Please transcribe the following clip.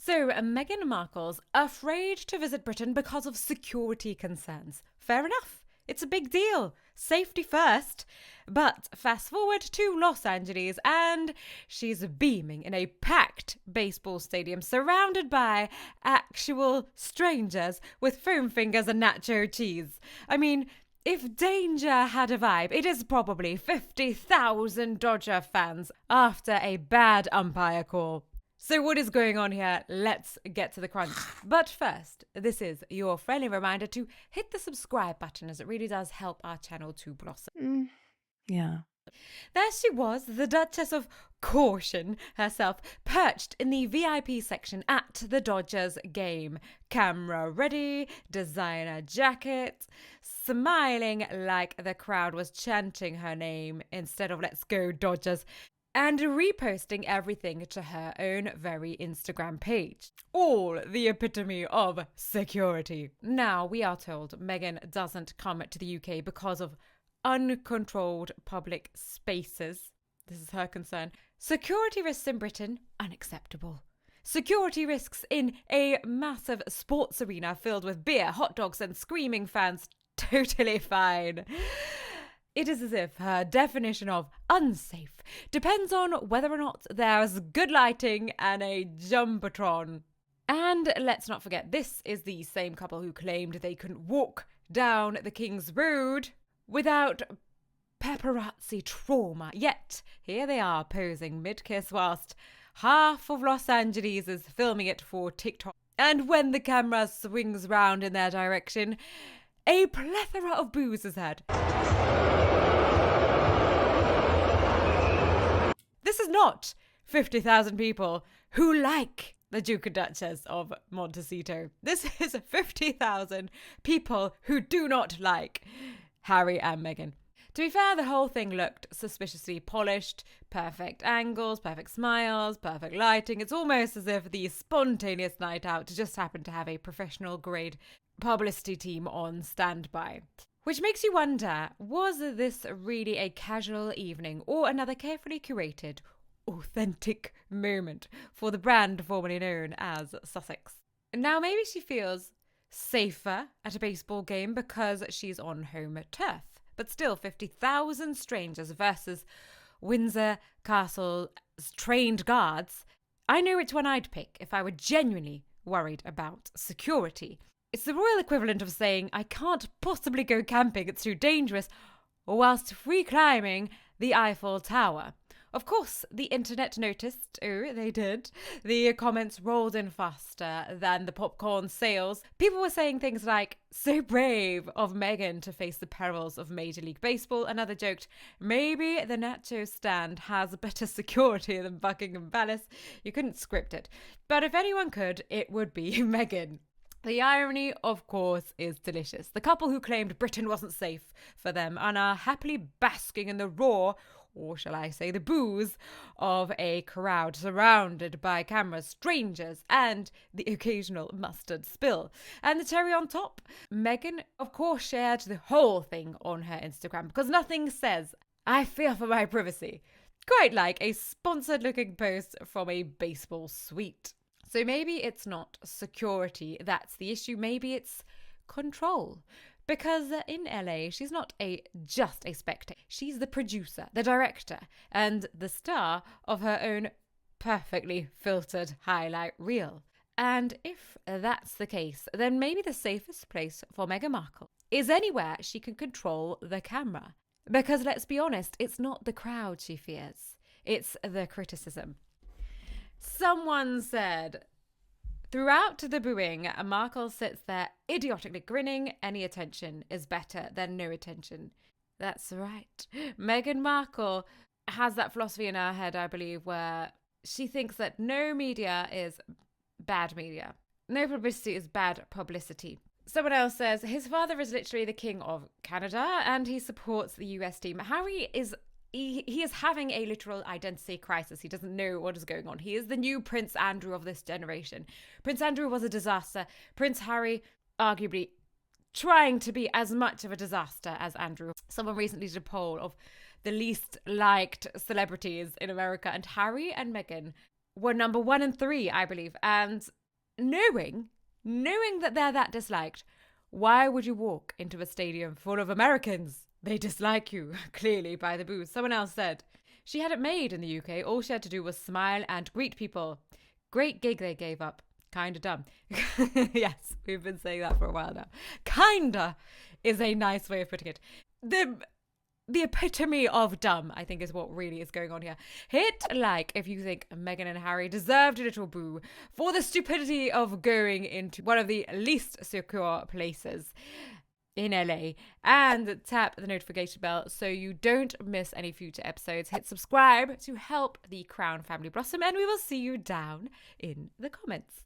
So, Meghan Markle's afraid to visit Britain because of security concerns. Fair enough. It's a big deal. Safety first. But fast forward to Los Angeles and she's beaming in a packed baseball stadium surrounded by actual strangers with foam fingers and nacho cheese. I mean, if danger had a vibe, it is probably 50,000 Dodger fans after a bad umpire call. So what is going on here? Let's get to the crunch. But first, this is your friendly reminder to hit the subscribe button as it really does help our channel to blossom. Yeah. There she was, the Duchess of Caution herself, perched in the VIP section at the Dodgers game. Camera ready, designer jacket, smiling like the crowd was chanting her name instead of "Let's go Dodgers," and reposting everything to her own very Instagram page. All the epitome of security. Now, we are told Meghan doesn't come to the UK because of uncontrolled public spaces. This is her concern. Security risks in Britain, unacceptable. Security risks in a massive sports arena filled with beer, hot dogs, and screaming fans, totally fine. It is as if her definition of unsafe depends on whether or not there's good lighting and a jumbotron. And let's not forget, this is the same couple who claimed they couldn't walk down the King's Road without paparazzi trauma. Yet, here they are posing mid-kiss whilst half of Los Angeles is filming it for TikTok. And when the camera swings round in their direction, a plethora of boos is heard. This is not 50,000 people who like the Duke and Duchess of Montecito. This is 50,000 people who do not like Harry and Meghan. To be fair, the whole thing looked suspiciously polished, perfect angles, perfect smiles, perfect lighting. It's almost as if the spontaneous night out just happened to have a professional grade publicity team on standby. Which makes you wonder, was this really a casual evening or another carefully curated, authentic moment for the brand formerly known as Sussex? Now, maybe she feels safer at a baseball game because she's on home turf. But still, 50,000 strangers versus Windsor Castle's trained guards. I know which one I'd pick if I were genuinely worried about security. It's the royal equivalent of saying, I can't possibly go camping, it's too dangerous, whilst free climbing the Eiffel Tower. Of course, the internet noticed. Oh, they did. The comments rolled in faster than the popcorn sales. People were saying things like, so brave of Meghan to face the perils of Major League Baseball. Another joked, maybe the nacho stand has better security than Buckingham Palace. You couldn't script it. But if anyone could, it would be Meghan. The irony, of course, is delicious. The couple who claimed Britain wasn't safe for them and are happily basking in the roar, or shall I say the boos, of a crowd surrounded by cameras, strangers, and the occasional mustard spill. And the cherry on top, Meghan, of course, shared the whole thing on her Instagram because nothing says, I fear for my privacy, quite like a sponsored-looking post from a baseball suite. So maybe it's not security that's the issue, maybe it's control. Because in LA, she's not just a spectator. She's the producer, the director, and the star of her own perfectly filtered highlight reel. And if that's the case, then maybe the safest place for Meghan Markle is anywhere she can control the camera. Because let's be honest, it's not the crowd she fears, it's the criticism. Someone said, throughout the booing, Markle sits there idiotically grinning. Any attention is better than no attention. That's right. Meghan Markle has that philosophy in her head, I believe, where she thinks that no media is bad media. No publicity is bad publicity. Someone else says, his father is literally the king of Canada and he supports the US team. Harry is He is having a literal identity crisis. He doesn't know what is going on. He is the new Prince Andrew of this generation. Prince Andrew was a disaster. Prince Harry, arguably, trying to be as much of a disaster as Andrew. Someone recently did a poll of the least liked celebrities in America, and Harry and Meghan were number 1 and 3, I believe. And knowing that they're that disliked, why would you walk into a stadium full of Americans? They dislike you, clearly, by the boos. Someone else said. She had it made in the UK. All she had to do was smile and greet people. Great gig they gave up. Kinda dumb. Yes, we've been saying that for a while now. Kinda is a nice way of putting it. The epitome of dumb, I think, is what really is going on here. Hit like if you think Meghan and Harry deserved a little boo for the stupidity of going into one of the least secure places in LA, and tap the notification bell so you don't miss any future episodes. Hit subscribe to help the Crown family blossom, and we will see you down in the comments.